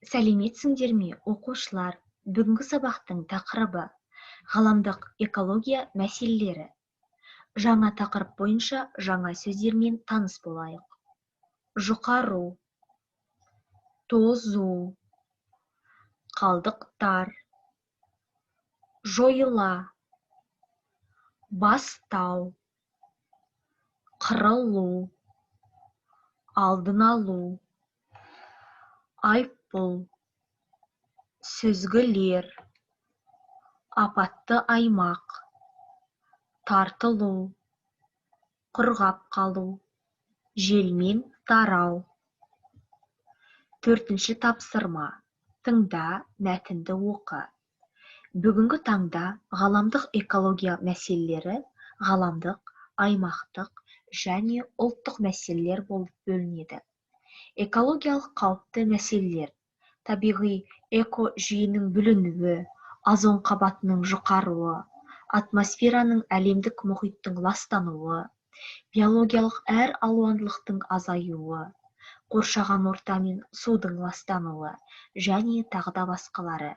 Сәлеметсіңдер ме, оқушылар? Бүгінгі сабақтың тақырыбы ғаламдық экология мәселелері. Жаңа тақырып бойынша жаңа сөздермен таныс болайық. Жұқару, тозу, қалдықтар, жойыла, бастау, қырылу, алдын алу, айыппұл, сүзгілер, апатты аймақ, тартылу, құрғап қалу, желмен тарау. Төртінші тапсырма. Тыңда, мәтінді оқы. Бүгінгі таңда ғаламдық экология мәселелері ғаламдық, аймақтық және ұлттық мәселелер болып бөлінеді. Экологиялық қауіпті мәселелер: табиғи экожүйенің бүлінуі, озон қабатының жұқаруы, атмосфераның әлемдік мұхиттың ластануы, биологиялық әр алуандылықтың азаюы, қоршаған орта мен судың ластануы және тағы да басқалары.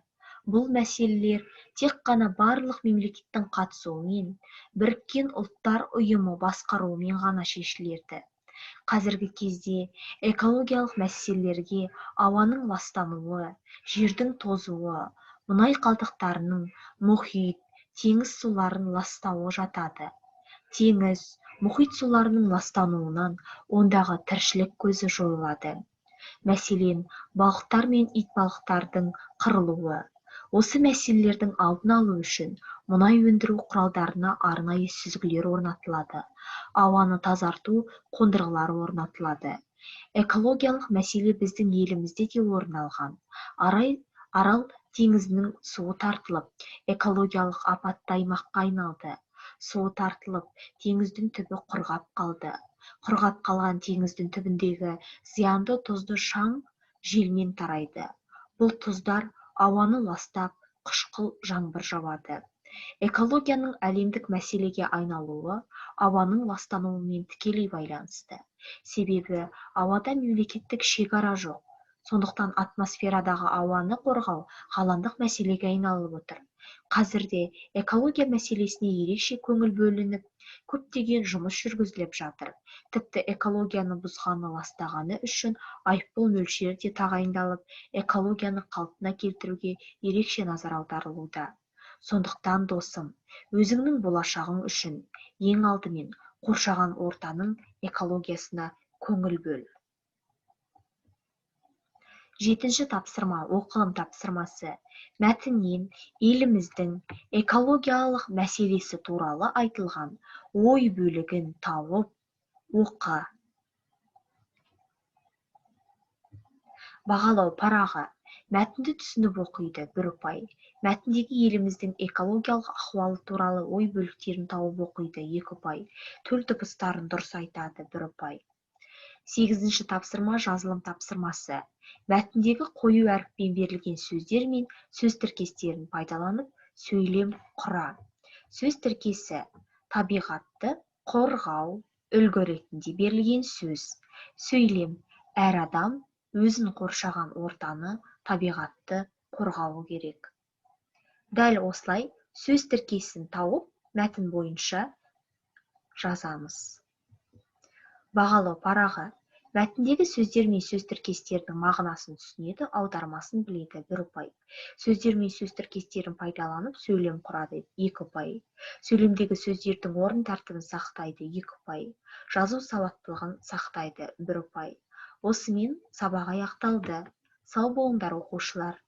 Бұл мәселелер тек қана барлық мемлекеттің қатысуымен, Біріккен ұлттар ұйымы басқаруымен ғана шешіледі. Қазіргі кезде экологиялық мәселелерге ауаның ластануы, жердің тозуы, мұнай қалдықтарының мұхит, теңіз суларын ластауы жатады. Теңіз, мұхит суларының ластануынан ондағы тіршілік көзі жойылады. Мәселен, балықтар мен итбалықтардың қырылуы. Осы мәселелердің алдын алу үшін мұнай өндіру құралдарына арнайы сүзгілер орнатылады. Ауаны тазарту қондырғылары орнатылады. Экологиялық мәселе біздің елімізде де орын алған. Арал теңізінің суы тартылып, экологиялық апатты аймаққа айналды. Суы тартылып, теңіздің түбі құрғап қалды. Құрғап қалған теңіздің түбіндегі зиянды тұзды шаң желмен тарайды. Бұл тұздар ауаны ластап, қышқыл жаңбыр жауады. Экологияның әлемдік мәселеге айналуы ауаның ластануымен тікелей байланысты. Себебі ауада мемлекеттік шекара жоқ. Сондықтан атмосферадағы ауаны қорғау ғаламдық мәселеге айналып отыр. Қазірде экология мәселесіне ерекше көңіл бөлініп, көптеген жұмыс жүргізіліп жатыр. Тіпті экологияны бұзғаны ластағаны үшін айыппұл мөлшері де тағайындалып, экологияны қалпына келтіруге ерекше назар аударылуда. Сондықтан досым, өзіңнің болашағың үшін ең алдымен қоршаған ортаның экологиясына көңіл бөл. Жетінші тапсырма, оқылым тапсырмасы. Мәтіннен еліміздің экологиялық мәселесі туралы айтылған ой бөлігін тауып оқы. Бағалау парағы. Мәтінді түсініп оқиды 1 ұпай. Мәтіндегі еліміздің экологиялық ахуалы туралы ой бөліктерін тауып оқиды 2 ұпай. Төл дыбыстарын дұрыс айтады 1 ұпай. 8-ші тапсырма, жазылым тапсырмасы. Мәтіндегі қою әріппен берілген сөздер мен сөз тіркестерін пайдаланып, сөйлем құра. Сөз тіркесі: табиғатты қорғау, үлгі ретінде берілген сөз. Сөйлем: әр адам өзін қоршаған ортаны, табиғатты қорғауы керек. Дәл осылай сөз тіркесін тауып, мәтін бойынша жазамыз. Бағалау парағы. Мәтіндегі сөздер мен сөз тіркестердің мағынасын түсінеді, аудармасын біледі 1 ұпай. Сөздер мен сөз тіркестерін пайдаланып, сөйлем құрады 2 ұпай. Сөйлемдегі сөздердің орын тәртібін сақтайды 2 ұпай. Жазу сауаттылығын сақтайды 1 ұпай. Осымен сабақ аяқталды. Сау болыңдар оқушылар.